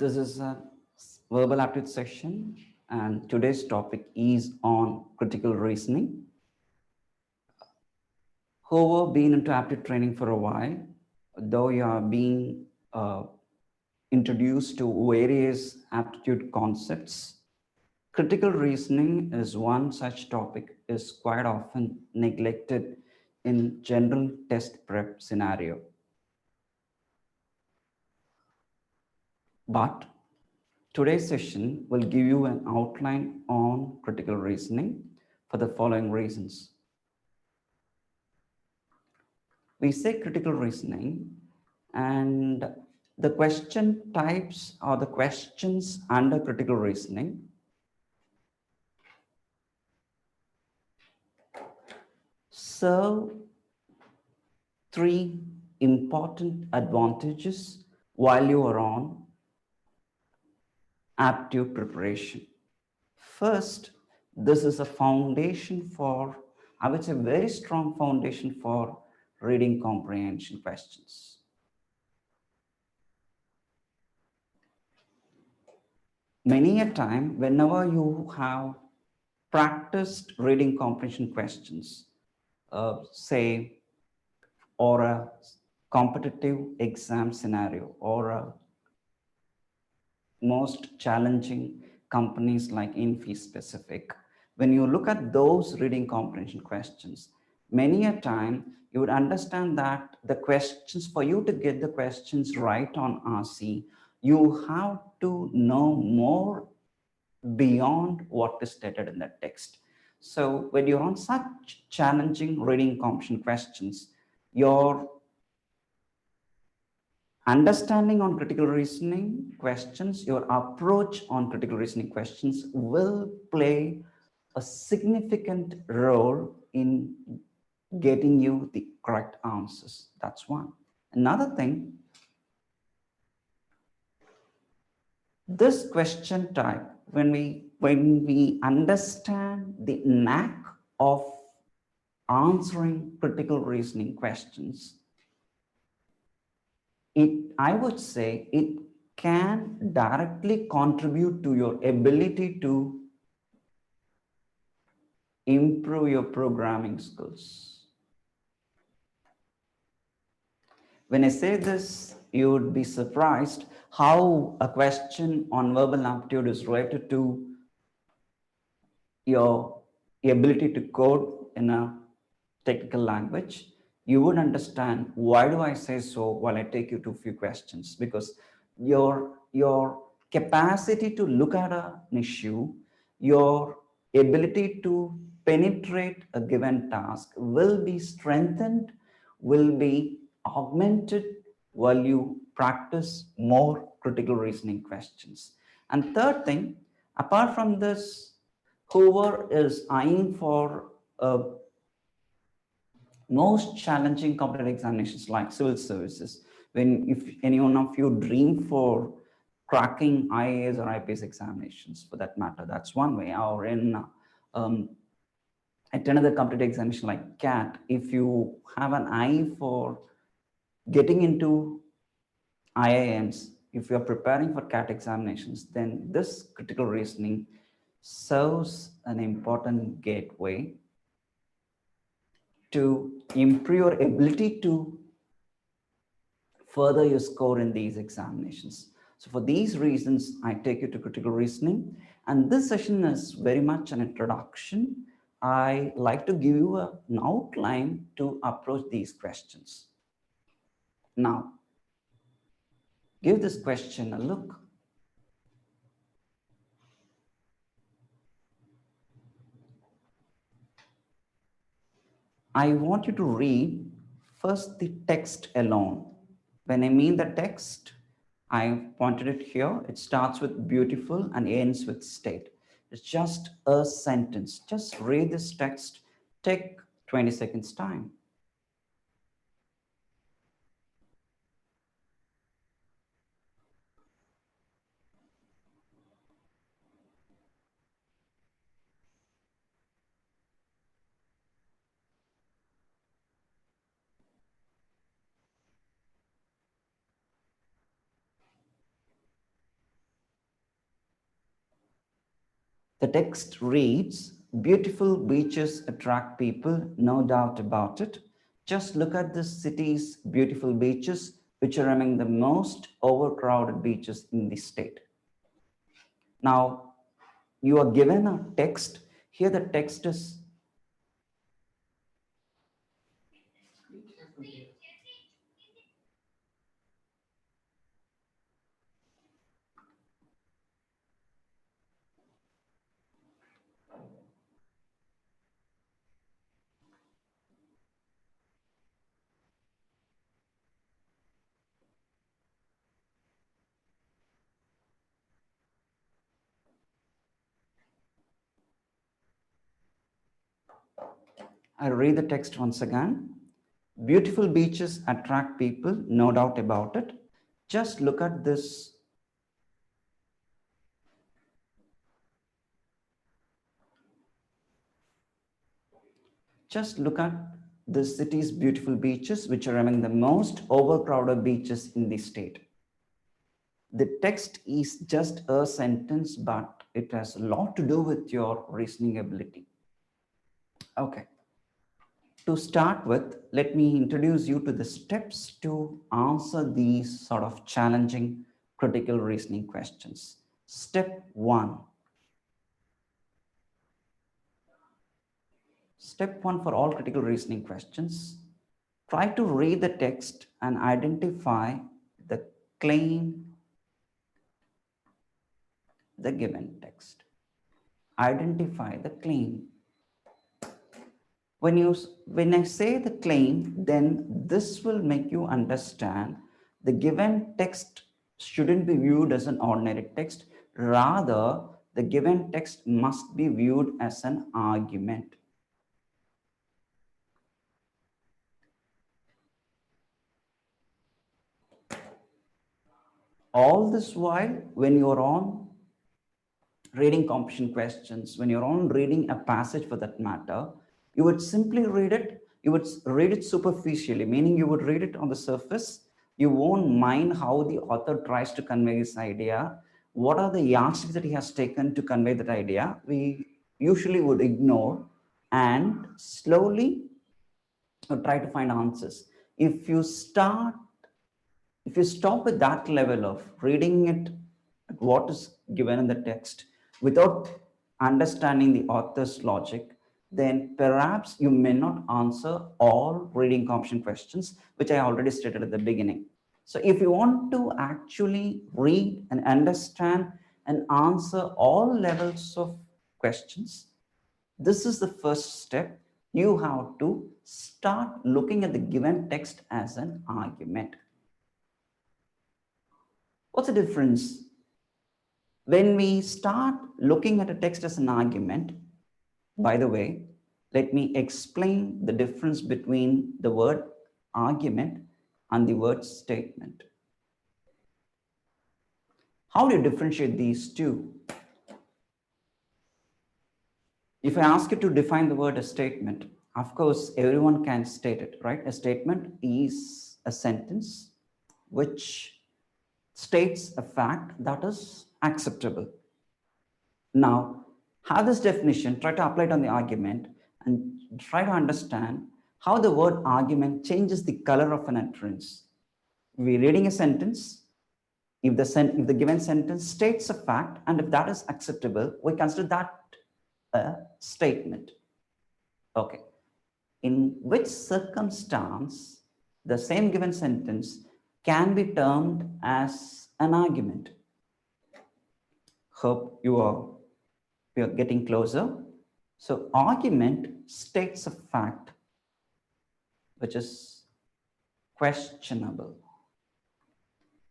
This is a verbal aptitude section, and today's topic is on critical reasoning. Whoever been into aptitude training for a while, though you are being introduced to various aptitude concepts, critical reasoning is one such topic is quite often neglected in general test prep scenario. But today's session will give you an outline on critical reasoning for the following reasons. We say critical reasoning, and the question types or the questions under critical reasoning serve three important advantages while you are on aptitude preparation. First, this is a foundation for, I would say, very strong foundation for reading comprehension questions. Many a time, whenever you have practiced reading comprehension questions, say, or a competitive exam scenario, or a most challenging companies like Infi specific, when you look at those reading comprehension questions, many a time you would understand that the questions, for you to get the questions right on RC, you have to know more beyond what is stated in the text. So when you're on such challenging reading comprehension questions, your understanding on critical reasoning questions, your approach on critical reasoning questions will play a significant role in getting you the correct answers. That's one. Another thing, this question type, when we understand the knack of answering critical reasoning questions, I would say it can directly contribute to your ability to improve your programming skills. When I say this, you would be surprised how a question on verbal aptitude is related to your ability to code in a technical language. You would understand why do I say so while I take you to a few questions, because your capacity to look at an issue, your ability to penetrate a given task will be strengthened, will be augmented while you practice more critical reasoning questions. And third thing, apart from this, whoever is eyeing for most challenging competitive examinations like civil services, when if any one of you dream for cracking IAS or IPS examinations for that matter, that's one way. Or in at another competitive examination like CAT, if you have an eye for getting into IIMs, if you are preparing for CAT examinations, then this critical reasoning serves an important gateway to improve your ability to further your score in these examinations. So for these reasons, I take you to critical reasoning. And this session is very much an introduction. I like to give you an outline to approach these questions. Now, give this question a look. I want you to read first the text alone. When I mean the text, I pointed it here. It starts with beautiful and ends with state. It's just a sentence. Just read this text. Take 20 seconds time. The text reads, beautiful beaches attract people, no doubt about it. Just look at the city's beautiful beaches, which are among the most overcrowded beaches in the state. Now, you are given a text. Here the text is I'll read the text once again. Beautiful beaches attract people, no doubt about it. Just look at this. Just look at the city's beautiful beaches, which are among the most overcrowded beaches in the state. The text is just a sentence, but it has a lot to do with your reasoning ability. Okay. To start with, let me introduce you to the steps to answer these sort of challenging critical reasoning questions. Step 1. Step 1 for all critical reasoning questions. Try to read the text and identify the claim, the given text. Identify the claim. When I say the claim, then this will make you understand the given text shouldn't be viewed as an ordinary text. Rather, the given text must be viewed as an argument. All this while, when you're on reading comprehension questions, when you're on reading a passage for that matter, you would simply read it. You would read it superficially, meaning you would read it on the surface. You won't mind how the author tries to convey his idea. What are the yardsticks that he has taken to convey that idea? We usually would ignore and slowly try to find answers. If you stop with that level of reading it, what is given in the text, without understanding the author's logic, then perhaps you may not answer all reading comprehension questions, which I already stated at the beginning. So if you want to actually read and understand and answer all levels of questions, this is the first step. You have to start looking at the given text as an argument. What's the difference? When we start looking at a text as an argument, by the way, let me explain the difference between the word argument and the word statement. How do you differentiate these two? If I ask you to define the word a statement, of course, everyone can state it, right? A statement is a sentence which states a fact that is acceptable. Now, have this definition, try to apply it on the argument, and try to understand how the word argument changes the color of an utterance. We're reading a sentence. If the given sentence states a fact, and if that is acceptable, we consider that a statement. Okay. In which circumstance the same given sentence can be termed as an argument? Hope we are getting closer. So argument states a fact which is questionable.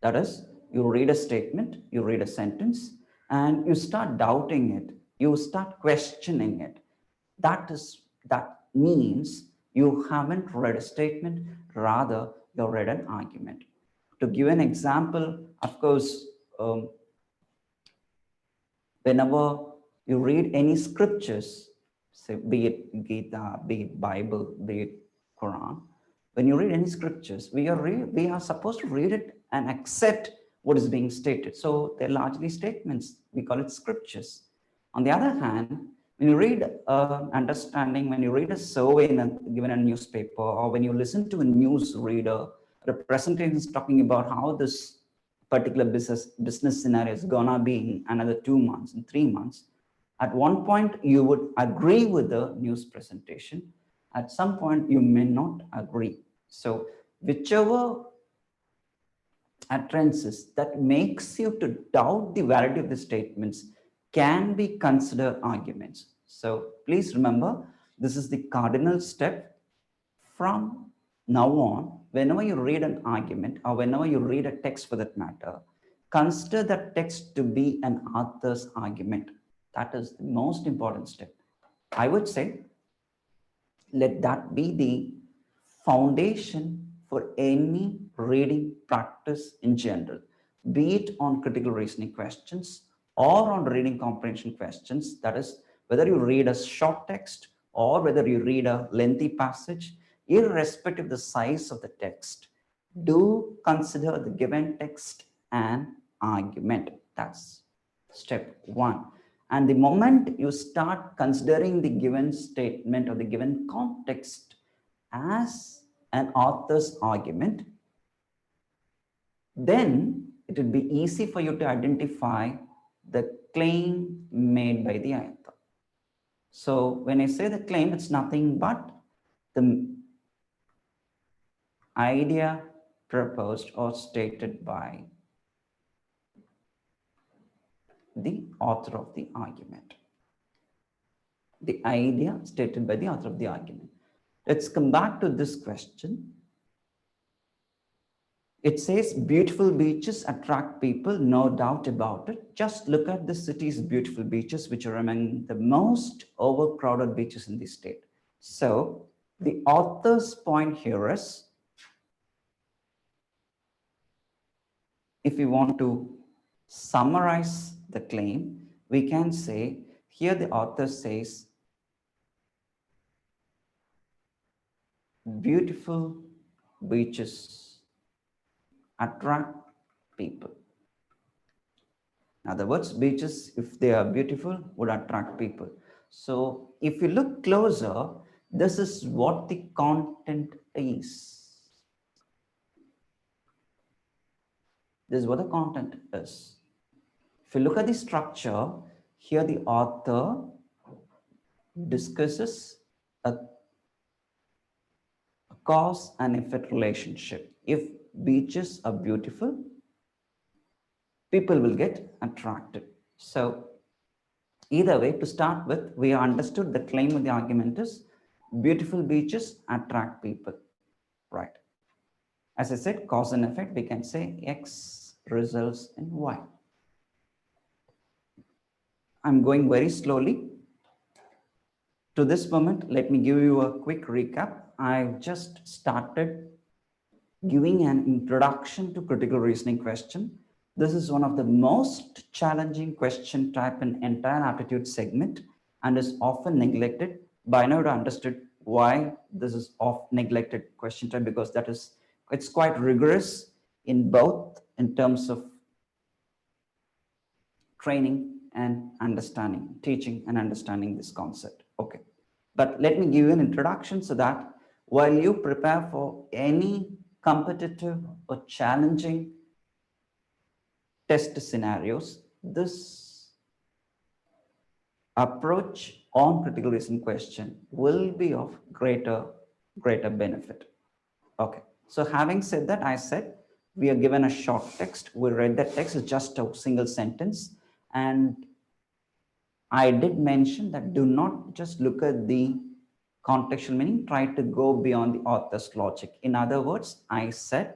That is, you read a statement, you read a sentence, and you start doubting it, you start questioning it. That means you haven't read a statement, rather you read an argument. To give an example, of course, whenever you read any scriptures, say, be it Gita, be it Bible, be it Quran, when you read any scriptures, we are supposed to read it and accept what is being stated. So they're largely statements. We call it scriptures. On the other hand, when you read understanding, when you read a survey given a newspaper, or when you listen to a news reader, the presentation is talking about how this particular business scenario is gonna be in another 2 months, in 3 months. At one point, you would agree with the news presentation. At some point, you may not agree. So whichever utterances that makes you to doubt the validity of the statements can be considered arguments. So please remember, this is the cardinal step. From now on, whenever you read an argument or whenever you read a text for that matter, consider that text to be an author's argument. That is the most important step. I would say let that be the foundation for any reading practice in general, be it on critical reasoning questions or on reading comprehension questions. That is, whether you read a short text or whether you read a lengthy passage, irrespective of the size of the text, do consider the given text an argument. That's step one. And the moment you start considering the given statement or the given context as an author's argument, then it will be easy for you to identify the claim made by the author. So when I say the claim, it's nothing but the idea proposed or stated by the author of the argument. The idea stated by the author of the argument. Let's come back to this question. It says beautiful beaches attract people, no doubt about it. Just look at the city's beautiful beaches, which are among the most overcrowded beaches in the state. So the author's point here is, if we want to summarize the claim, we can say, here the author says, beautiful beaches attract people. In other words, beaches, if they are beautiful, would attract people. So if you look closer, this is what the content is. This is what the content is. If you look at the structure, here the author discusses a cause and effect relationship. If beaches are beautiful, people will get attracted. So either way, to start with, we understood the claim of the argument is beautiful beaches attract people, right? As I said, cause and effect, we can say X results in Y. I'm going very slowly. To this moment, let me give you a quick recap. I've just started giving an introduction to critical reasoning question. This is one of the most challenging question type in entire aptitude segment and is often neglected. By now, I understood why this is oft neglected question type, because it's quite rigorous in both in terms of training and understanding, teaching and understanding this concept. Okay, but let me give you an introduction so that while you prepare for any competitive or challenging test scenarios, this approach on critical reasoning question will be of greater benefit. Okay, so having said that, I said we are given a short text. We read that text is just a single sentence, and I did mention that do not just look at the contextual meaning, try to go beyond the author's logic. In other words, I said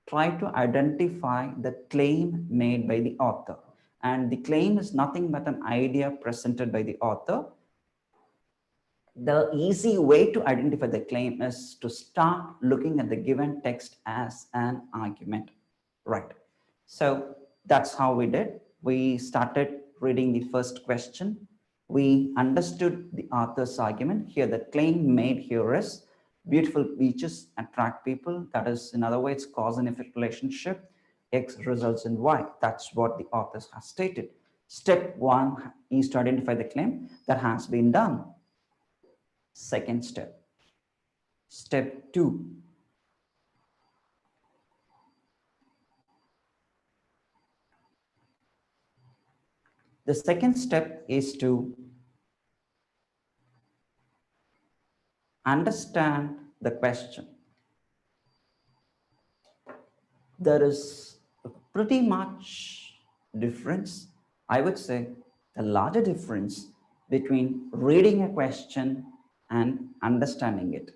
try to identify the claim made by the author, and the claim is nothing but an idea presented by the author. The easy way to identify the claim is to start looking at the given text as an argument, right? So that's how we did. We started reading the first question. We understood the author's argument. Here, the claim made here is beautiful beaches attract people. That is, in other words, cause and effect relationship. X results in Y. That's what the author has stated. Step one is to identify the claim that has been done. Second step. Step two. The second step is to understand the question. There is a pretty much difference, I would say a larger difference between reading a question and understanding it.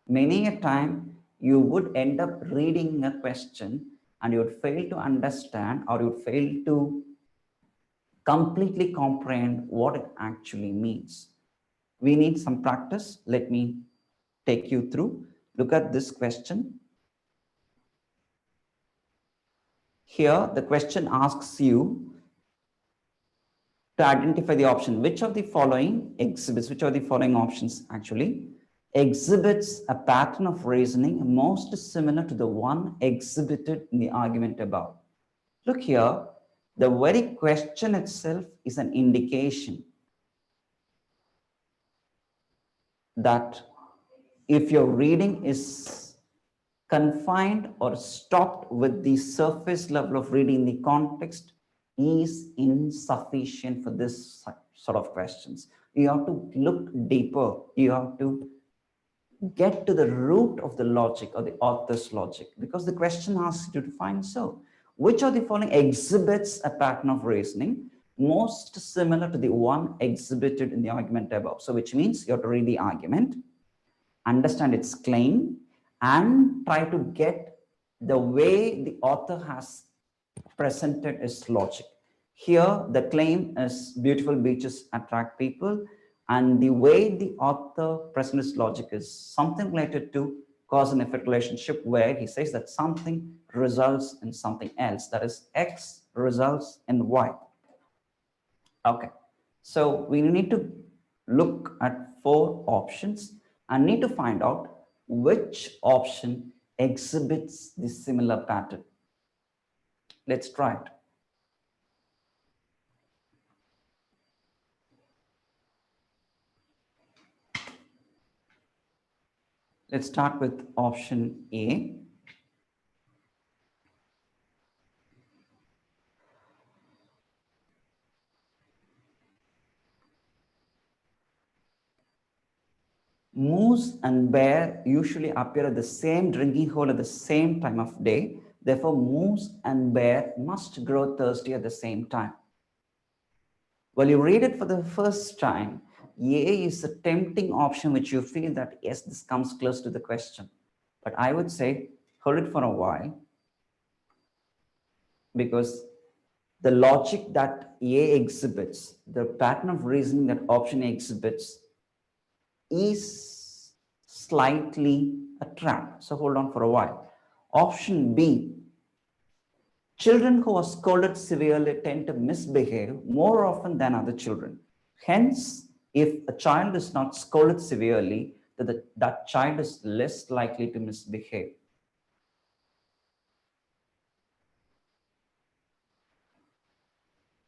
Many a time you would end up reading a question and you would fail to understand, or you would fail to completely comprehend what it actually means. We need some practice. Let me take you through. Look at this question. Here, the question asks you to identify the option. Which of the following exhibits, which of the following options actually exhibits a pattern of reasoning most similar to the one exhibited in the argument above? Look here, the very question itself is an indication that if your reading is confined or stopped with the surface level of reading, the context is insufficient for this sort of questions. You have to look deeper. You have to get to the root of the logic or the author's logic, because the question asks you to find so. Which of the following exhibits a pattern of reasoning most similar to the one exhibited in the argument above? So which means you have to read the argument, understand its claim, and try to get the way the author has presented its logic. Here, the claim is beautiful beaches attract people, and the way the author presents his logic is something related to cause and effect relationship, where he says that something results in something else, that is X results in Y. Okay, so we need to look at 4 options and need to find out which option exhibits the similar pattern. Let's try it. Let's start with option A. Moose and bear usually appear at the same drinking hole at the same time of day. Therefore, moose and bear must grow thirsty at the same time. Well, you read it for the first time, A is a tempting option which you feel that, yes, this comes close to the question. But I would say, hold it for a while, because the logic that A exhibits, the pattern of reasoning that option A exhibits, is slightly a trap. So hold on for a while. Option B, children who are scolded severely tend to misbehave more often than other children. Hence, if a child is not scolded severely, that child is less likely to misbehave.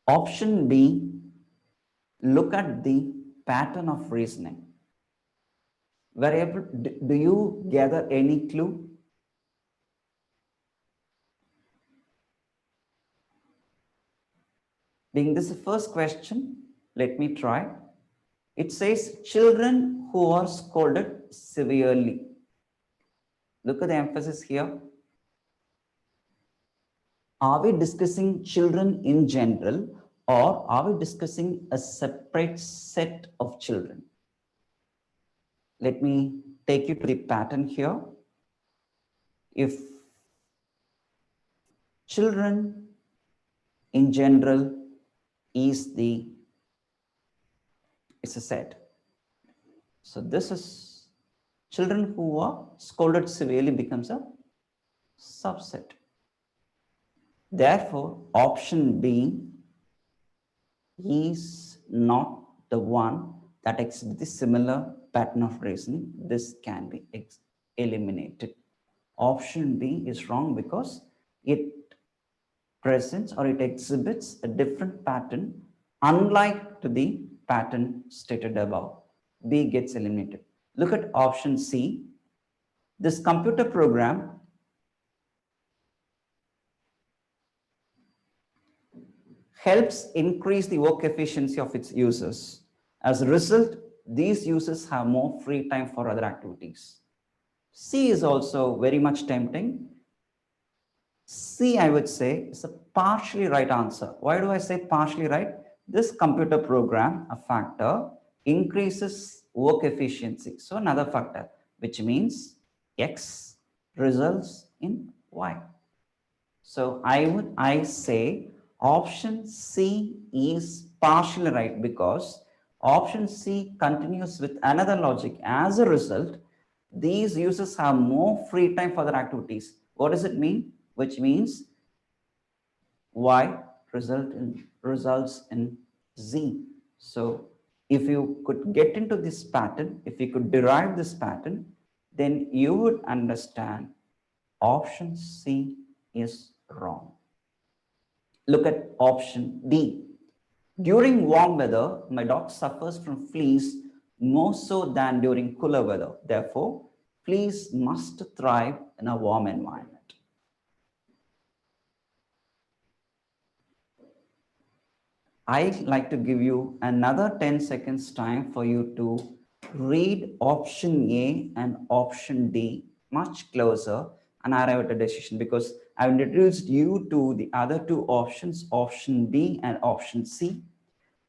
Option B, look at the pattern of reasoning. Do you gather any clue? Being this the first question, let me try. It says children who are scolded severely. Look at the emphasis here. Are we discussing children in general, or are we discussing a separate set of children? Let me take you to the pattern here. If children in general is it's a set. So this is children who are scolded severely becomes a subset. Therefore, option B is not the one that exhibits the similar pattern of reasoning. This can be eliminated. Option B is wrong because it presents or it exhibits a different pattern Unlike to the pattern stated above, B gets eliminated. Look at option C. This computer program helps increase the work efficiency of its users. As a result, these users have more free time for other activities. C is also very much tempting. C, I would say, is a partially right answer. Why do I say partially right? This computer program, a factor, increases work efficiency. So another factor, which means X results in Y. So I say option C is partially right because option C continues with another logic. As a result, these users have more free time for their activities. What does it mean? Which means Y results in Z. So if you could get into this pattern, if you could derive this pattern, then you would understand option C is wrong. Look at option D. During warm weather, my dog suffers from fleas more so than during cooler weather. Therefore, fleas must thrive in a warm environment. I'd like to give you another 10 seconds time for you to read option A and option D much closer and arrive at a decision, because I've introduced you to the other two options, option B and option C.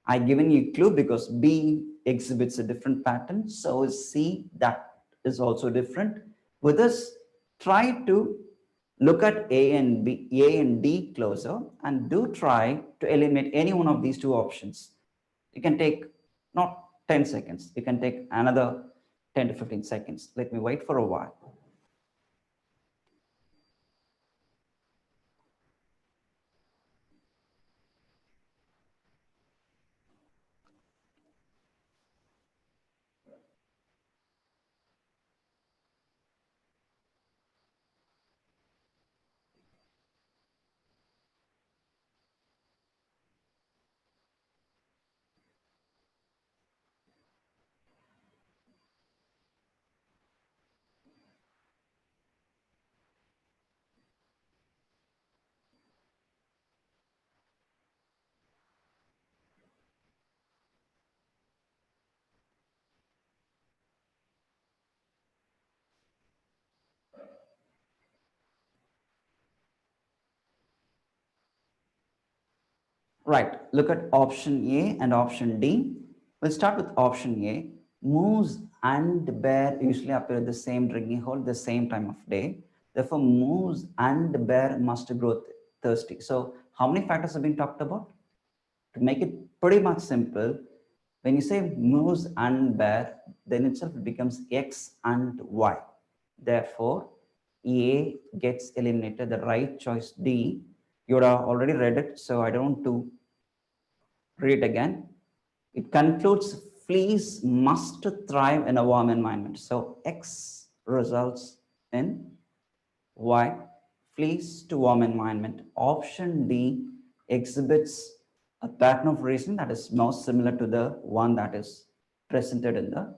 I've given you a clue because B exhibits a different pattern, so is C, that is also different. With this, try to look at A and D closer, and do try to eliminate any one of these two options. You can take not 10 seconds, you can take another 10 to 15 seconds. Let me wait for a while. Right, look at option A and option D. We'll start with option A. Moose and bear usually appear at the same drinking hole, the same time of day. Therefore, moose and bear must grow thirsty. So, how many factors have been talked about? To make it pretty much simple, when you say moose and bear, then itself it becomes X and Y. Therefore, A gets eliminated. The right choice D. You would have already read it, so I don't want to read it again. It concludes fleas must thrive in a warm environment. So X results in Y, fleas to warm environment. Option D exhibits a pattern of reasoning that is most similar to the one that is presented in the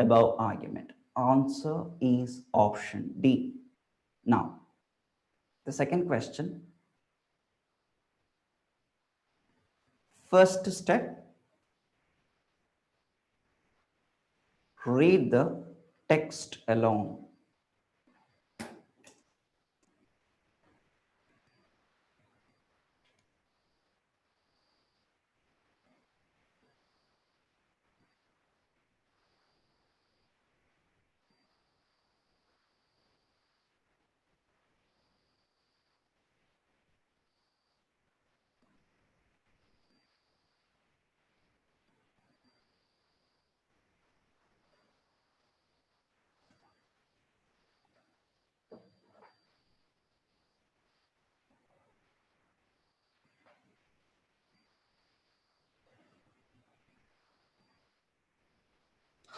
above argument. Answer is option D. Now, the second question. First step, read the text alone.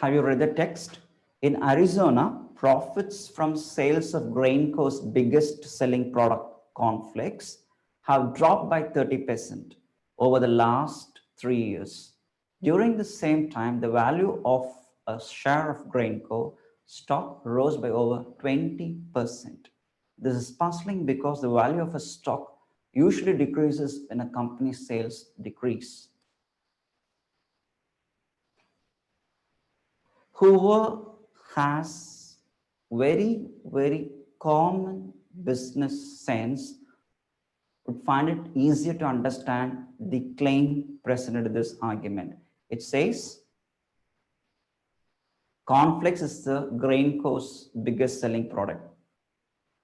Have you read the text? In Arizona, profits from sales of Grainco's biggest selling product, cornflakes, have dropped by 30%. over the last 3 years. During the same time, the value of a share of Grainco stock rose by over 20%. This is puzzling because the value of a stock usually decreases when a company's sales decrease. Whoever has very common business sense would find it easier to understand the claim presented in this argument. It says cornflakes is the Grainco's biggest selling product.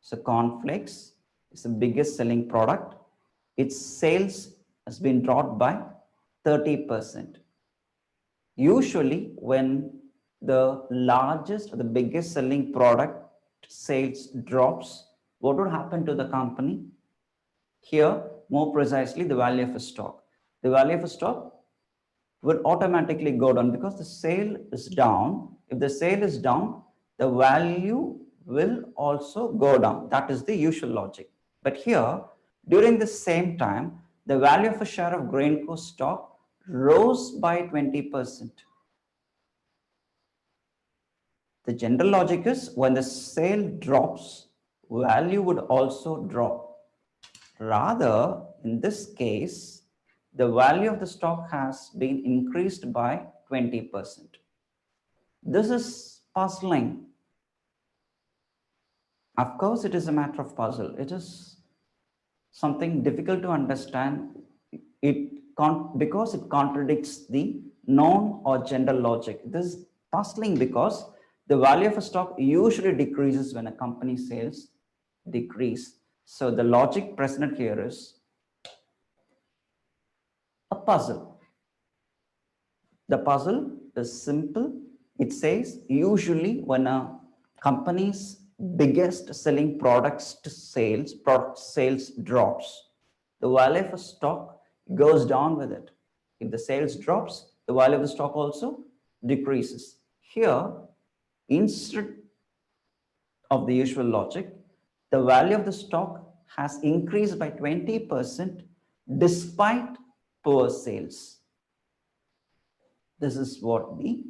So cornflakes is the biggest selling product. Its sales has been dropped by 30%. Usually when the largest or the biggest selling product sales drops, what would happen to the company? Here, more precisely, the value of a stock. The value of a stock will automatically go down because the sale is down. If the sale is down, the value will also go down. That is the usual logic. But here, during the same time, the value of a share of Grainco stock rose by 20%. The general logic is when the sale drops, value would also drop. Rather, in this case, the value of the stock has been increased by 20%. This is puzzling. Of course, it is a matter of puzzle. It is something difficult to understand because it contradicts the known or general logic. This is puzzling because the value of a stock usually decreases when a company sales decrease. So the logic present here is a puzzle. The puzzle is simple. It says usually when a company's biggest selling product sales drops, the value of a stock goes down with it. If the sales drops, the value of the stock also decreases. Here, instead of the usual logic, the value of the stock has increased by 20% despite poor sales. This is what the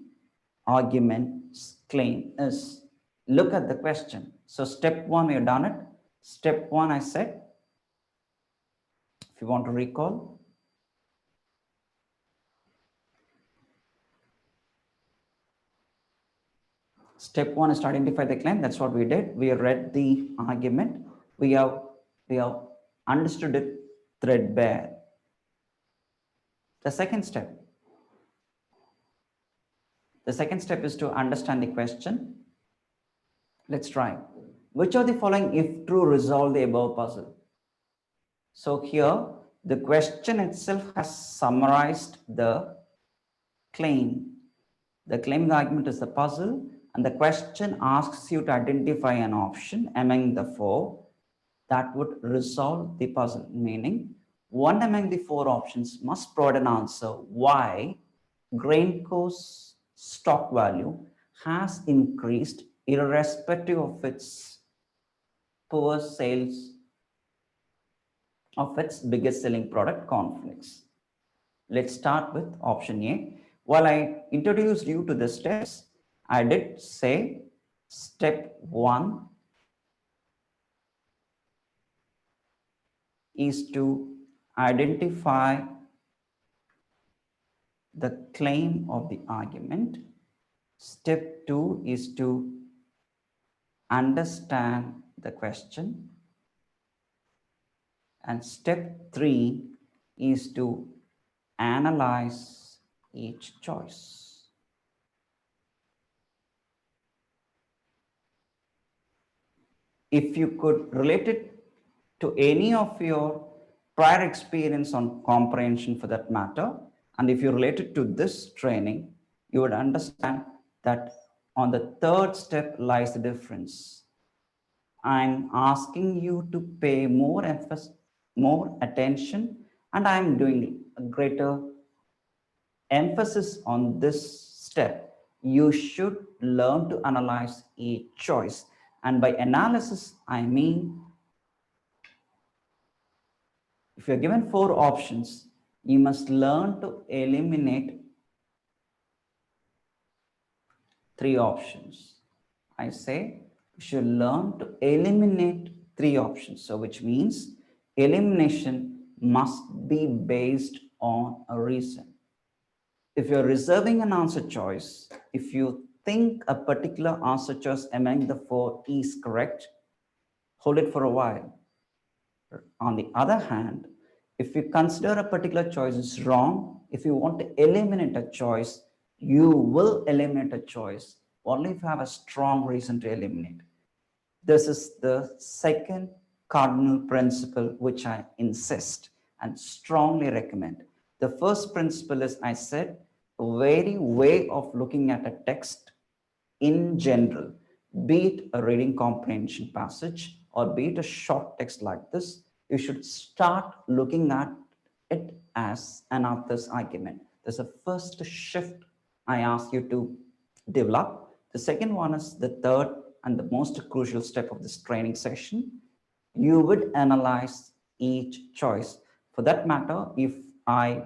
argument's claim is. Look at the question. So step one, we have done it. Step one, I said, if you want to recall, step one is to identify the claim. That's what we did. We read the argument. We have understood it threadbare. The second step is to understand the question. Let's try. Which of the following, if true, resolve the above puzzle? So here, the question itself has summarized the claim. The claim, the argument is the puzzle, and the question asks you to identify an option among the four that would resolve the puzzle, meaning one among the four options must provide an answer why Grainco's stock value has increased irrespective of its poor sales of its biggest selling product, cornflakes. Let's start with option A. While I introduced you to the steps, I did say step one is to identify the claim of the argument. Step two is to understand the question. And step three is to analyze each choice. If you could relate it to any of your prior experience on comprehension for that matter, and if you relate it to this training, you would understand that on the third step lies the difference. I'm asking you to pay more emphasis, more attention, and I'm doing a greater emphasis on this step. You should learn to analyze each choice. And by analysis, I mean, if you're given four options, You must learn to eliminate three options. I say you should learn to eliminate three options. So which means elimination must be based on a reason. If you're reserving an answer choice, if you think a particular answer choice among the four is correct, hold it for a while. On the other hand, if you consider a particular choice is wrong, if you want to eliminate a choice, you will eliminate a choice only if you have a strong reason to eliminate. This is the second cardinal principle which I insist and strongly recommend. The first principle is, I said, a very way of looking at a text in general, be it a reading comprehension passage or be it a short text like this, you should start looking at it as an author's argument. There's a first shift I ask you to develop. The second one is the third and the most crucial step of this training session. You would analyze each choice. For that matter, if I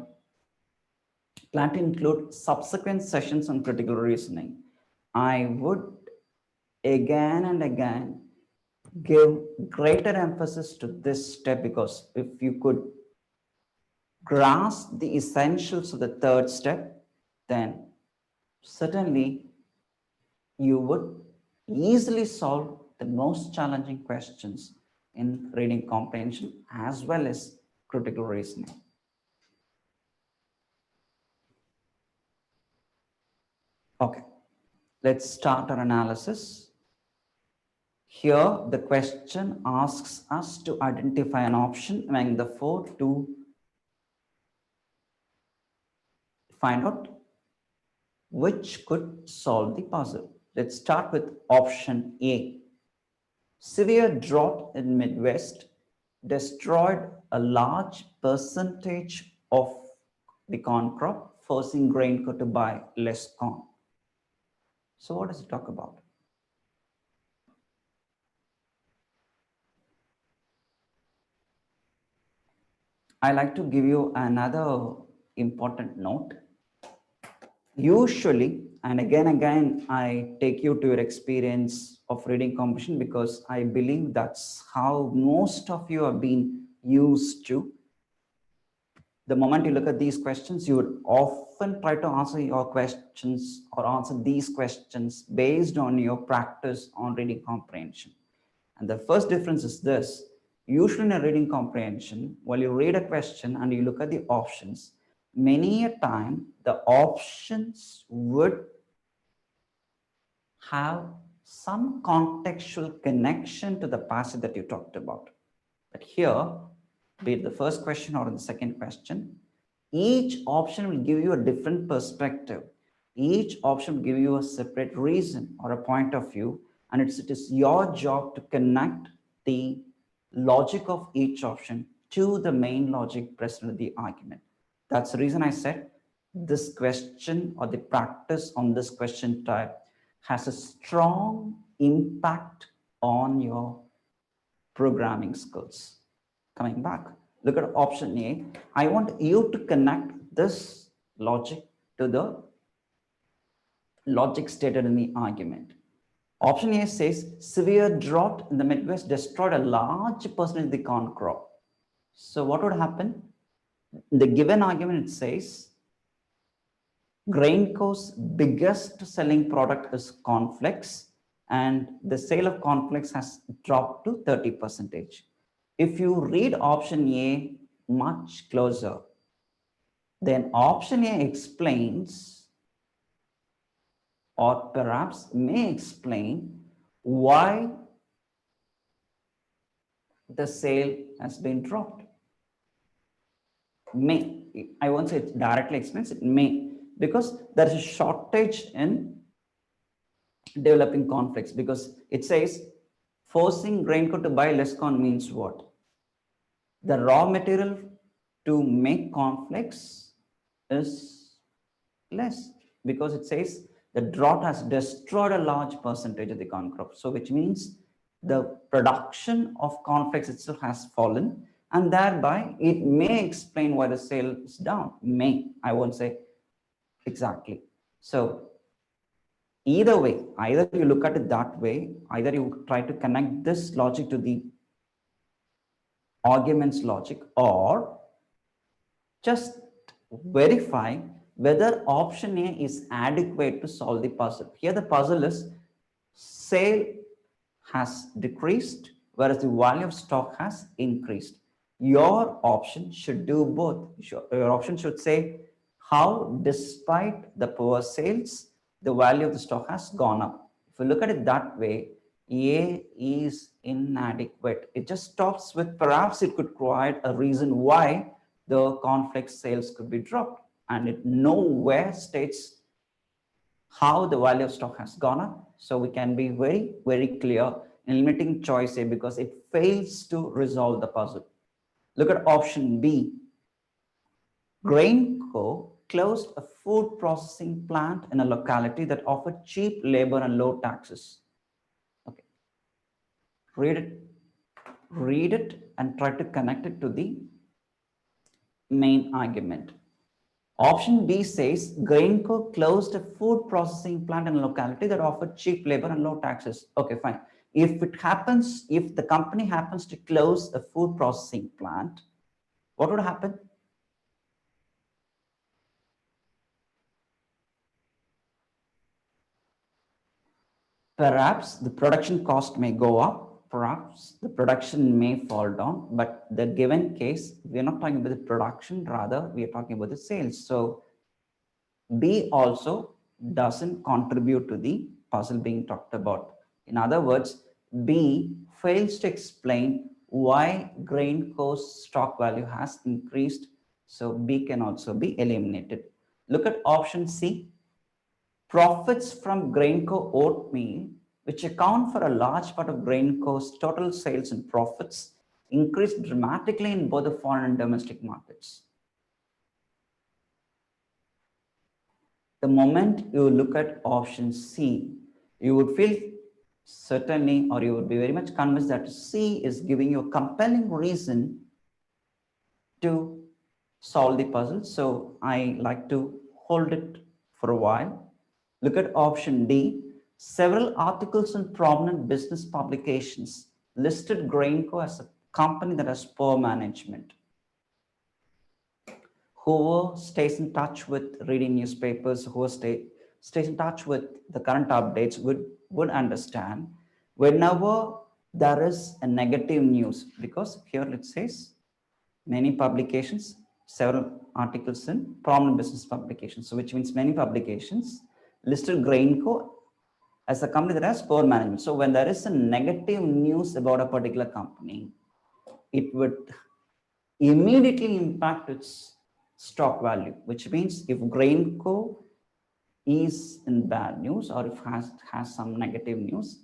plan to include subsequent sessions on critical reasoning, I would again and again give greater emphasis to this step, because if you could grasp the essentials of the third step, then certainly you would easily solve the most challenging questions in reading comprehension as well as critical reasoning. Okay, let's start our analysis. Here, the question asks us to identify an option among the four to find out which could solve the puzzle. Let's start with option A. Severe drought in Midwest destroyed a large percentage of the corn crop, forcing grain to buy less corn. So what does it talk about? I like to give you another important note. Usually, and again, I take you to your experience of reading comprehension, because I believe that's how most of you have been used to. The moment you look at these questions, you would often try to answer your questions or answer these questions based on your practice on reading comprehension. And the first difference is this. Usually in a reading comprehension, while you read a question and you look at the options, many a time the options would have some contextual connection to the passage that you talked about. But here, be it the first question or the second question, each option will give you a different perspective. Each option will give you a separate reason or a point of view, and it is your job to connect the logic of each option to the main logic present in the argument. That's the reason I said this question or the practice on this question type has a strong impact on your programming skills. Coming back, look at option A. I want you to connect this logic to the logic stated in the argument. Option A says severe drought in the Midwest destroyed a large percentage of the corn crop. So what would happen? In the given argument, it says Grainco's biggest selling product is cornflakes, and the sale of cornflakes has dropped to 30%. If you read option A much closer, then option A explains, or perhaps may explain, why the sale has been dropped. May, I won't say it directly explains, it may, because there is a shortage in developing cornflakes, because it says forcing Grainco to buy less corn means what? The raw material to make cornflakes is less, because it says the drought has destroyed a large percentage of the corn crop. So which means the production of cornflakes itself has fallen, and thereby it may explain why the sale is down. May, I won't say exactly. So either way, either you look at it that way, either you try to connect this logic to the arguments logic, or just verify whether option A is adequate to solve the puzzle. Here the puzzle is sale has decreased, whereas the value of stock has increased. Your option should do both. Your option should say how, despite the poor sales, the value of the stock has gone up. If you look at it that way, A is inadequate. It just stops with perhaps it could provide a reason why the conflict sales could be dropped, and it nowhere states how the value of stock has gone up. So we can be very, very clear in limiting choice A because it fails to resolve the puzzle. Look at option B. Grainco closed a food processing plant in a locality that offered cheap labor and low taxes. Okay. Read it and try to connect it to the main argument. Option B says Grainco closed a food processing plant in a locality that offered cheap labor and low taxes. Okay, fine. If the company happens to close a food processing plant, what would happen? Perhaps the production cost may go up, perhaps the production may fall down, but the given case, we're not talking about the production, rather we are talking about the sales. So B also doesn't contribute to the puzzle being talked about. In other words, B fails to explain why Grainco's stock value has increased. So B can also be eliminated. Look at option C. Profits from Grainco oatmeal, which account for a large part of Grainco's total sales and profits, increased dramatically in both the foreign and domestic markets. The moment you look at option C, you would feel certainly, or you would be very much convinced that C is giving you a compelling reason to solve the puzzle. So I like to hold it for a while. Look at option D. Several articles in prominent business publications listed Grainco as a company that has poor management. Whoever stays in touch with reading newspapers, whoever stays in touch with the current updates would understand whenever there is a negative news, because here it says many publications, several articles in prominent business publications. So which means many publications listed Grainco as a company that has poor management. So when there is a negative news about a particular company, it would immediately impact its stock value, which means if Grainco is in bad news or if has some negative news,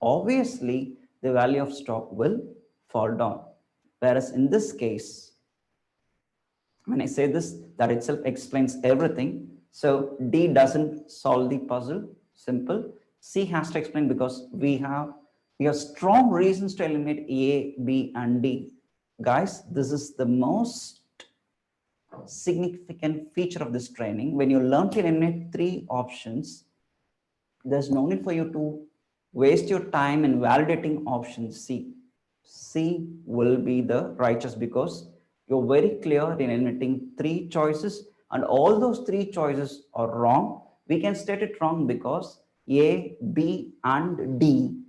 obviously the value of stock will fall down. Whereas in this case, when I say this, that itself explains everything. So D doesn't solve the puzzle, simple. C has to explain because we have strong reasons to eliminate A, B, and D. Guys, this is the most significant feature of this training. When you learn to eliminate 3 options, there's no need for you to waste your time in validating option C. C will be the righteous because you're very clear in eliminating 3 choices, and all those 3 choices are wrong. We can state it wrong because A, B, and D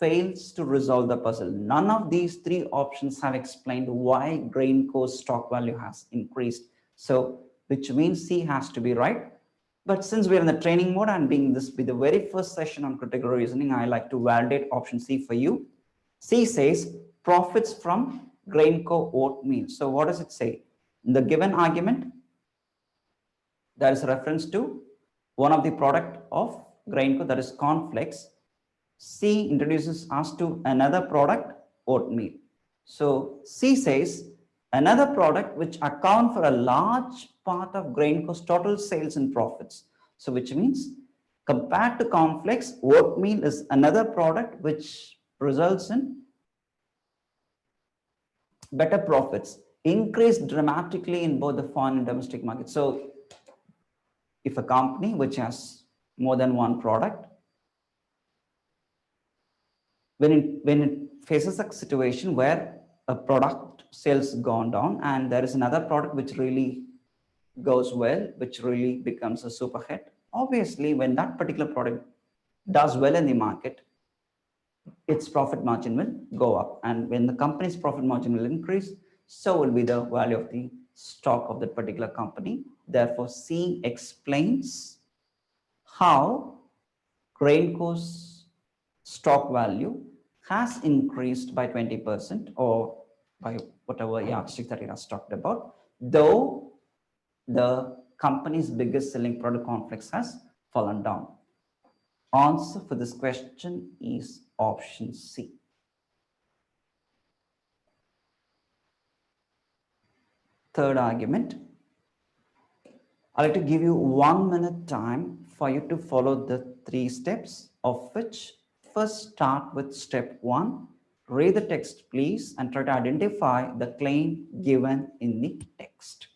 fails to resolve the puzzle. None of these 3 options have explained why Grainco's stock value has increased. So, which means C has to be right. But since we're in the training mode and being this be the very first session on critical reasoning, I like to validate option C for you. C says profits from Grainco oatmeal. So what does it say? In the given argument, there is a reference to one of the product of Grainco, that is cornflakes. C introduces us to another product, oatmeal. So C says another product which account for a large part of Grainco's total sales and profits. So which means compared to cornflakes, oatmeal is another product which results in better profits, increased dramatically in both the foreign and domestic market. So if a company which has more than one product, when it faces a situation where a product sales gone down and there is another product which really goes well, which really becomes a super hit, obviously when that particular product does well in the market, its profit margin will go up, and when the company's profit margin will increase, so will be the value of the stock of that particular company. Therefore, C explains how Grainco's stock value has increased by 20% or by whatever yardstick that it has talked about, though the company's biggest selling product Cornflakes has fallen down. Answer for this question is option C. Third argument. I'd like to give you 1 minute time for you to follow the 3 steps, of which first start with step 1. Read the text, please, and try to identify the claim given in the text.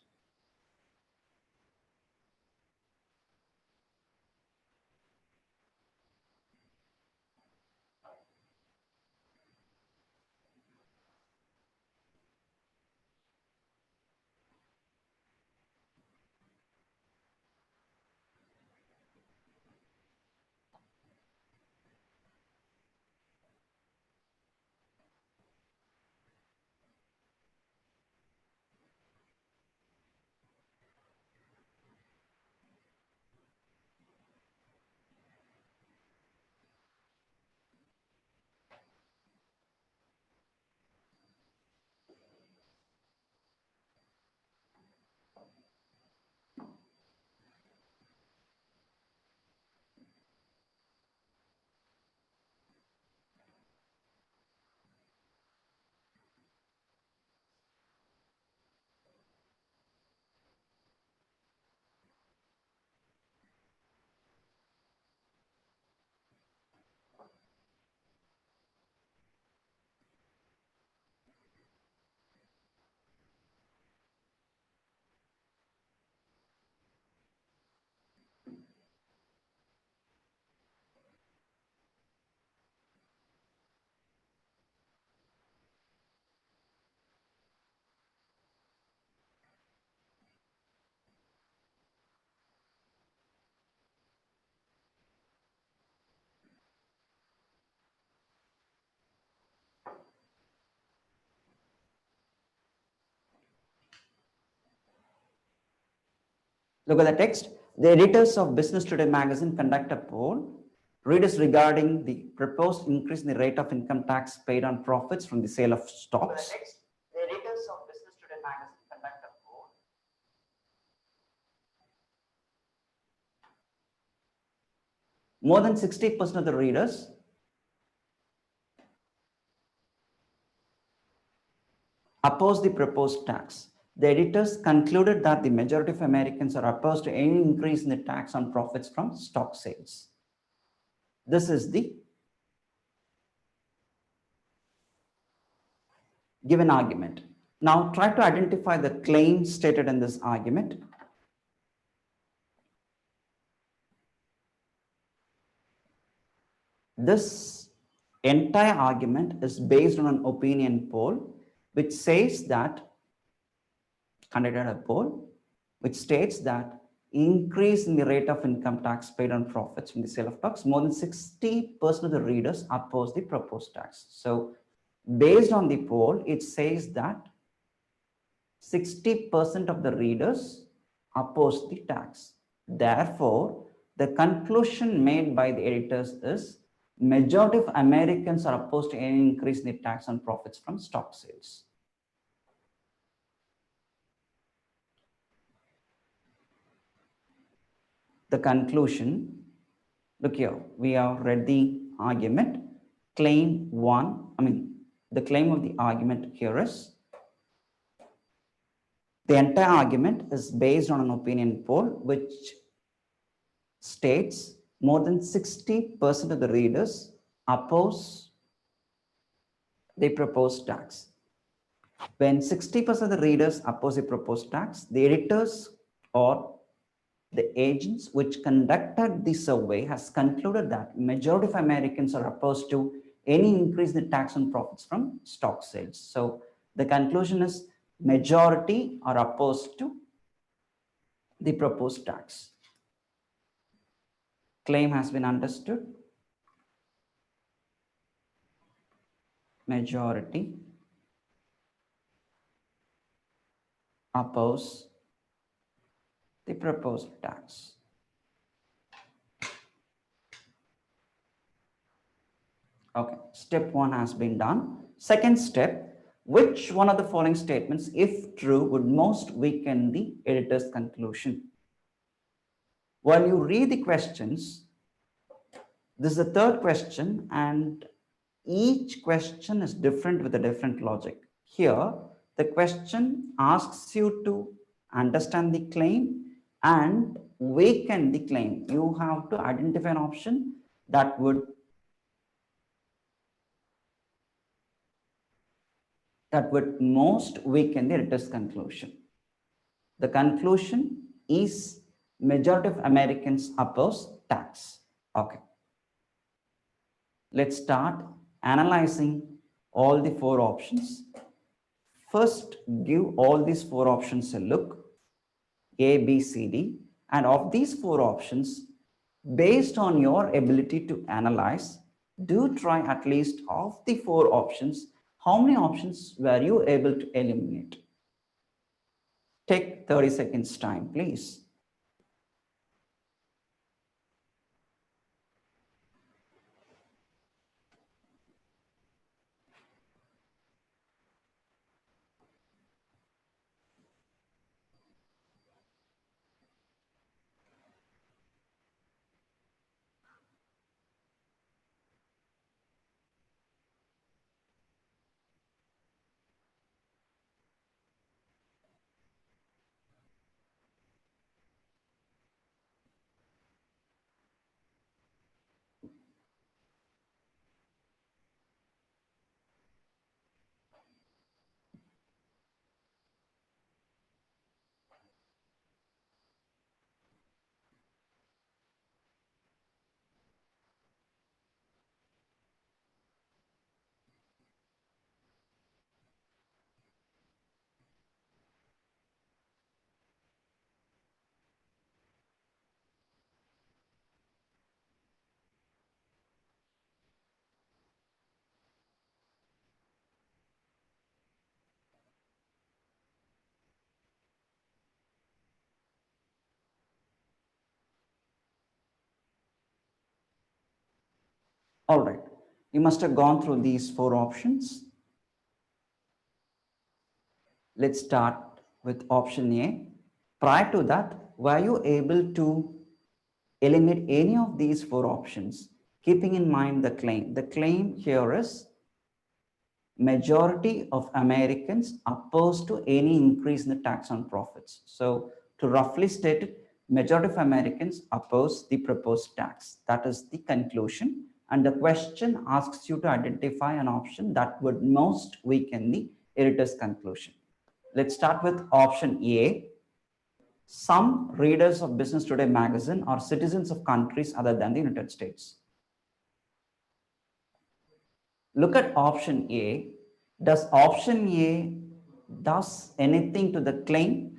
Look at the text. The editors of Business Today magazine conduct a poll. Readers regarding the proposed increase in the rate of income tax paid on profits from the sale of stocks. The editors of Business Today magazine conduct a poll. More than 60% of the readers oppose the proposed tax. The editors concluded that the majority of Americans are opposed to any increase in the tax on profits from stock sales. This is the given argument. Now try to identify the claim stated in this argument. This entire argument is based on an opinion poll which says that, conducted a poll which states that increase in the rate of income tax paid on profits from the sale of stocks, more than 60% of the readers oppose the proposed tax. So based on the poll, it says that 60% of the readers oppose the tax. Therefore, the conclusion made by the editors is majority of Americans are opposed to any increase in the tax on profits from stock sales. The conclusion, look here, we have read the argument. Claim 1, the claim of the argument here is, the entire argument is based on an opinion poll which states more than 60% of the readers oppose the proposed tax. When 60% of the readers oppose a proposed tax, the editors or the agents which conducted the survey has concluded that majority of Americans are opposed to any increase in the tax on profits from stock sales. So the conclusion is majority are opposed to the proposed tax. Claim has been understood. Majority oppose the proposed tax. Okay, step 1 has been done. Second step, which one of the following statements, if true, would most weaken the editor's conclusion? While you read the questions, this is the third question, and each question is different with a different logic. Here, the question asks you to understand the claim and weaken the claim. You have to identify an option that would most weaken the editor's conclusion. The conclusion is majority of Americans oppose tax. Okay. Let's start analyzing all the 4 options. First, give all these 4 options a look, A, B, C, D, and of these 4 options, based on your ability to analyze, do try at least of the 4 options. How many options were you able to eliminate? Take 30 seconds time, please. All right, you must have gone through these 4 options. Let's start with option A. Prior to that, were you able to eliminate any of these 4 options, keeping in mind the claim? The claim here is majority of Americans opposed to any increase in the tax on profits. So to roughly state it, majority of Americans oppose the proposed tax. That is the conclusion. And the question asks you to identify an option that would most weaken the editor's conclusion. Let's start with option A. Some readers of Business Today magazine are citizens of countries other than the United States. Look at option A. Does option A does anything to the claim?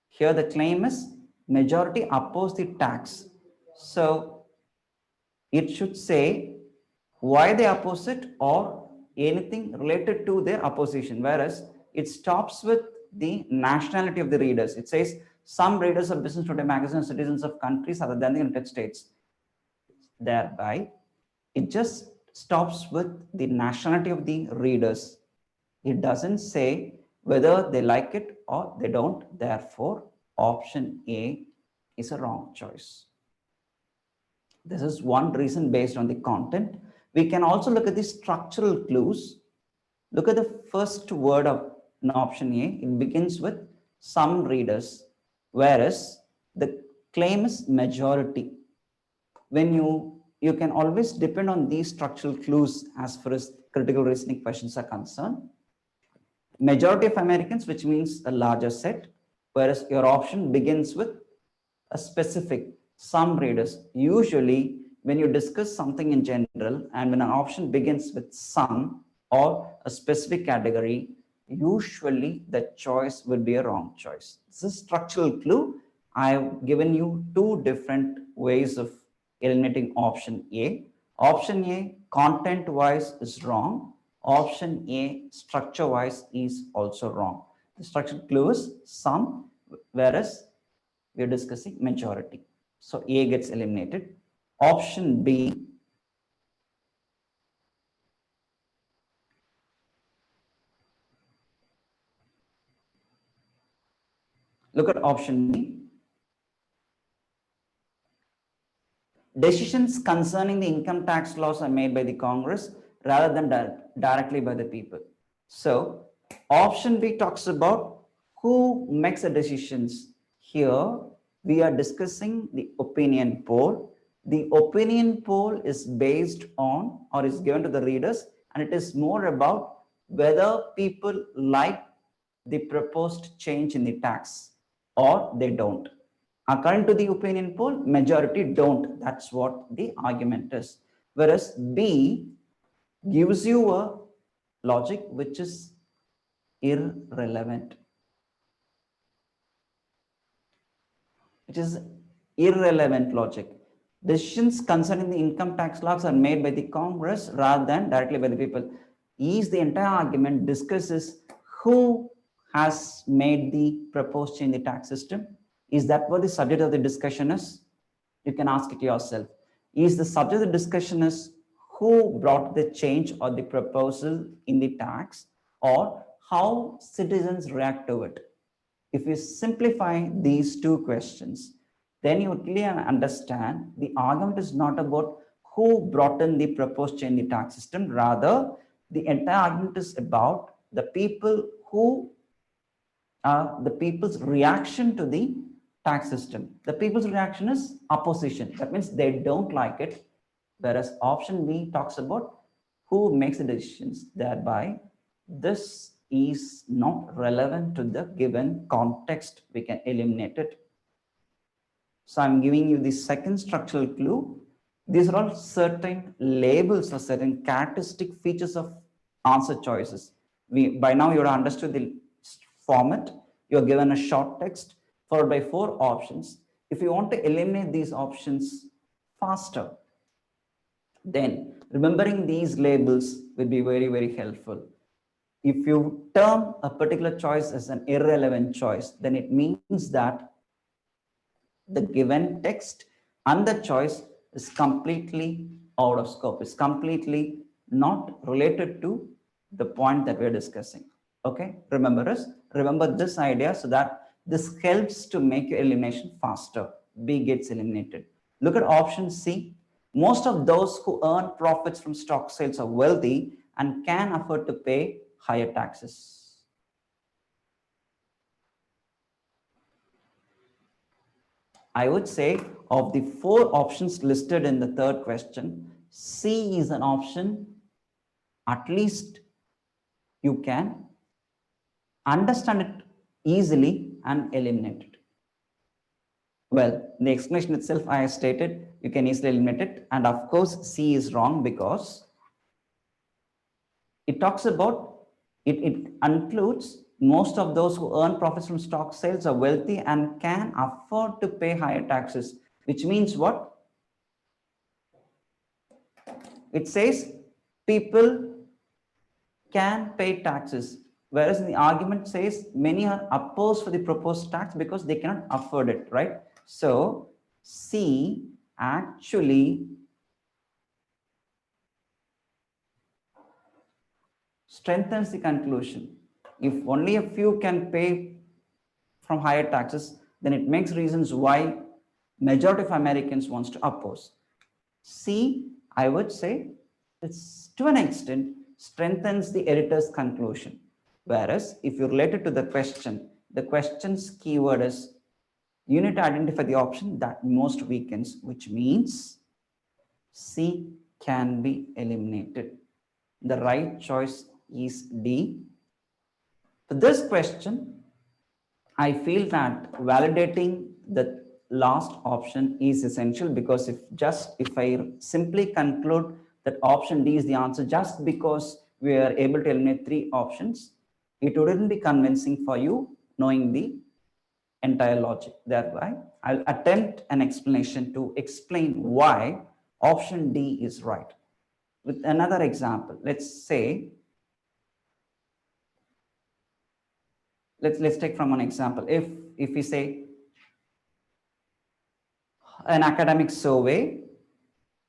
Here the claim is majority oppose the tax. So it should say why they oppose it or anything related to their opposition, whereas it stops with the nationality of the readers. It says some readers of Business Today magazine are citizens of countries other than the United States. Thereby, it just stops with the nationality of the readers. It doesn't say whether they like it or they don't. Therefore, option A is a wrong choice. This is one reason based on the content. We can also look at the structural clues. Look at the first word of an option A. It begins with some readers, whereas the claim is majority. When you can always depend on these structural clues as far as critical reasoning questions are concerned. Majority of Americans, which means a larger set, whereas your option begins with a specific, some readers. Usually, when you discuss something in general and when an option begins with some or a specific category, usually the choice would be a wrong choice. This is a structural clue. I've given you two different ways of eliminating option A. Option A, content wise, is wrong. Option A, structure wise, is also wrong. The structural clue is some, whereas we are discussing majority. So A gets eliminated. Option B, look at option B. Decisions concerning the income tax laws are made by the Congress rather than directly by the people. So option B talks about who makes the decisions. Here we are discussing the opinion poll. The opinion poll is based on or is given to the readers, and it is more about whether people like the proposed change in the tax or they don't. According to the opinion poll, majority don't. That's what the argument is. Whereas B gives you a logic which is irrelevant. It is irrelevant logic. Decisions concerning the income tax laws are made by the Congress rather than directly by the people. Is the entire argument discusses who has made the proposed change in the tax system? Is that what the subject of the discussion is? You can ask it yourself. Is the subject of the discussion is who brought the change or the proposal in the tax, or how citizens react to it? If you simplify these two questions, then you clearly understand the argument is not about who brought in the proposed change in the tax system. Rather, the entire argument is about the people who are the people's reaction to the tax system. The people's reaction is opposition. That means they don't like it. Whereas option B talks about who makes the decisions. Thereby, this is not relevant to the given context. We can eliminate it. So I'm giving you the second structural clue. These are all certain labels or certain characteristic features of answer choices. By now you have understood the format. You're given a short text followed by 4 options. If you want to eliminate these options faster, then remembering these labels will be very, very helpful. If you term a particular choice as an irrelevant choice, then it means that the given text and the choice is completely out of scope. It's completely not related to the point that we're discussing. Okay, remember this idea so that this helps to make your elimination faster. B gets eliminated. Look at option C. Most of those who earn profits from stock sales are wealthy and can afford to pay higher taxes. I would say of the 4 options listed in the third question, C is an option at least you can understand it easily and eliminate it. Well, the explanation itself I stated, you can easily eliminate it. And of course, C is wrong because it talks about, it includes most of those who earn profits from stock sales are wealthy and can afford to pay higher taxes, which means what? It says people can pay taxes, whereas in the argument says many are opposed for the proposed tax because they cannot afford it, right? So C actually strengthens the conclusion. If only a few can pay from higher taxes, then it makes reasons why majority of Americans wants to oppose. C, I would say, it's to an extent strengthens the editor's conclusion. Whereas if you relate it to the question's keyword is you need to identify the option that most weakens, which means C can be eliminated. The right choice is D. For this question, I feel that validating the last option is essential, because if I simply conclude that option D is the answer just because we are able to eliminate 3 options, it wouldn't be convincing for you knowing the entire logic. Thereby, I'll attempt an explanation to explain why option D is right. With another example, let's take from an example. If we say an academic survey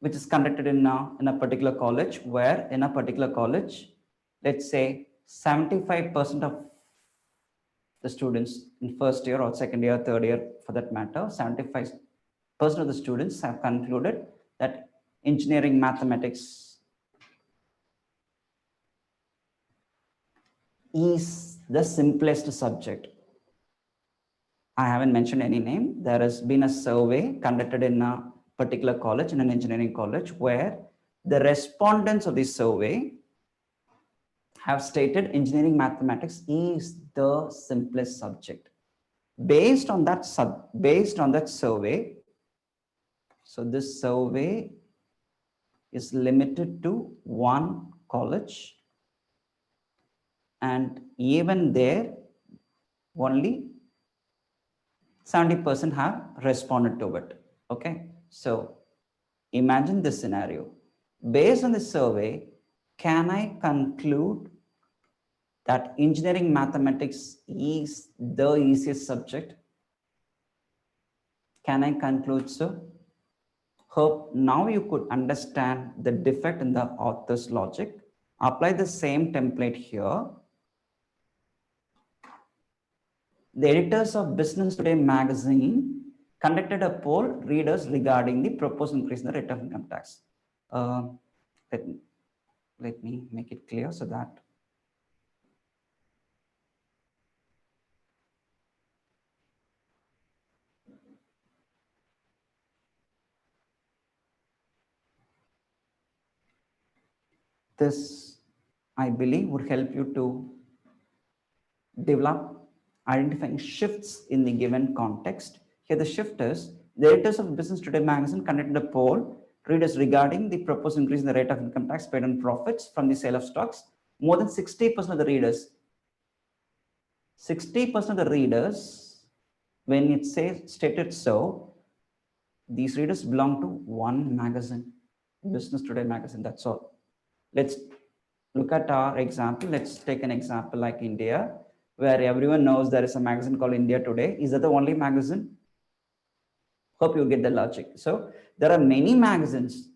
which is conducted in a particular college, where in a particular college, let's say 75% of the students in first year or second year, third year for that matter, 75% of the students have concluded that engineering mathematics is the simplest subject. I haven't mentioned any name. There has been a survey conducted in a particular college, in an engineering college, where the respondents of this survey have stated engineering mathematics is the simplest subject. Based on that survey, so this survey is limited to one college, and even there, only 70% have responded to it. Okay, so imagine this scenario. Based on this survey, can I conclude that engineering mathematics is the easiest subject? Can I conclude so? Hope now you could understand the defect in the author's logic. Apply the same template here. The editors of Business Today magazine conducted a poll readers regarding the proposed increase in the rate of income tax. Let me make it clear so that this, I believe, would help you to develop identifying shifts in the given context. Here the shift is, the editors of Business Today magazine conducted a poll readers regarding the proposed increase in the rate of income tax paid on profits from the sale of stocks. More than 60% of the readers, 60% of the readers, when it says stated so, these readers belong to one magazine, Business Today magazine. That's all. Let's look at our example. Let's take an example like India, where everyone knows there is a magazine called India Today. Is that the only magazine? Hope you get the logic. So there are many magazines.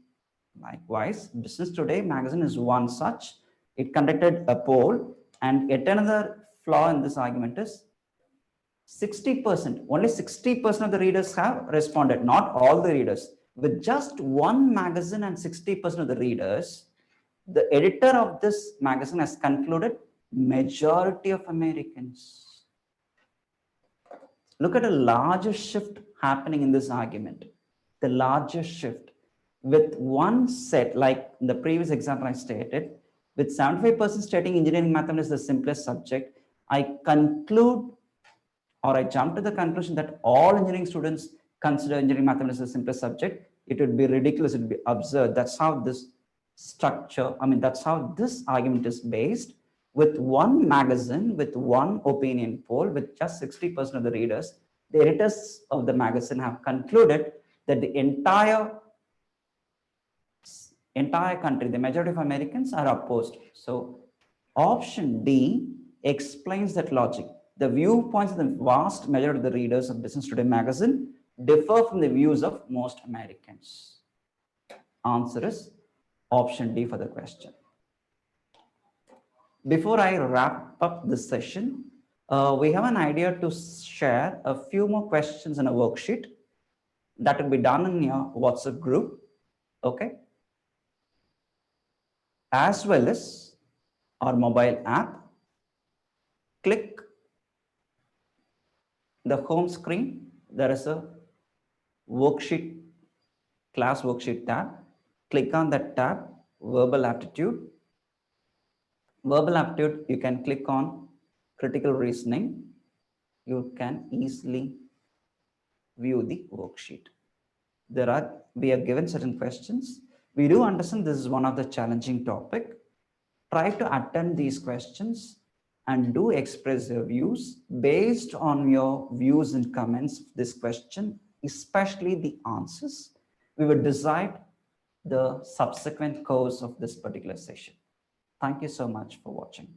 Likewise, Business Today magazine is one such. It conducted a poll, and yet another flaw in this argument is 60%, only 60% of the readers have responded, not all the readers. With just one magazine and 60% of the readers, the editor of this magazine has concluded majority of Americans. Look at a larger shift happening in this argument. The largest shift with one set, like in the previous example I stated, with 75% stating engineering mathematics is the simplest subject, I conclude, or I jump to the conclusion that all engineering students consider engineering mathematics as the simplest subject. It would be ridiculous, it would be absurd. That's how this structure, that's how this argument is based. With one magazine, with one opinion poll, with just 60% of the readers, the editors of the magazine have concluded that the entire country, the majority of Americans are opposed. So option D explains that logic. The viewpoints of the vast majority of the readers of Business Today magazine differ from the views of most Americans. Answer is option D for the question. Before I wrap up this session, we have an idea to share a few more questions in a worksheet that will be done in your WhatsApp group, okay? As well as our mobile app. Click the home screen. There is a worksheet, class worksheet tab. Click on that tab, verbal aptitude. Verbal aptitude, you can click on critical reasoning, you can easily view the worksheet. We are given certain questions. We do understand this is one of the challenging topic. Try to attend these questions and do express your views based on your views and comments of this question, especially the answers. We will decide the subsequent course of this particular session. Thank you so much for watching.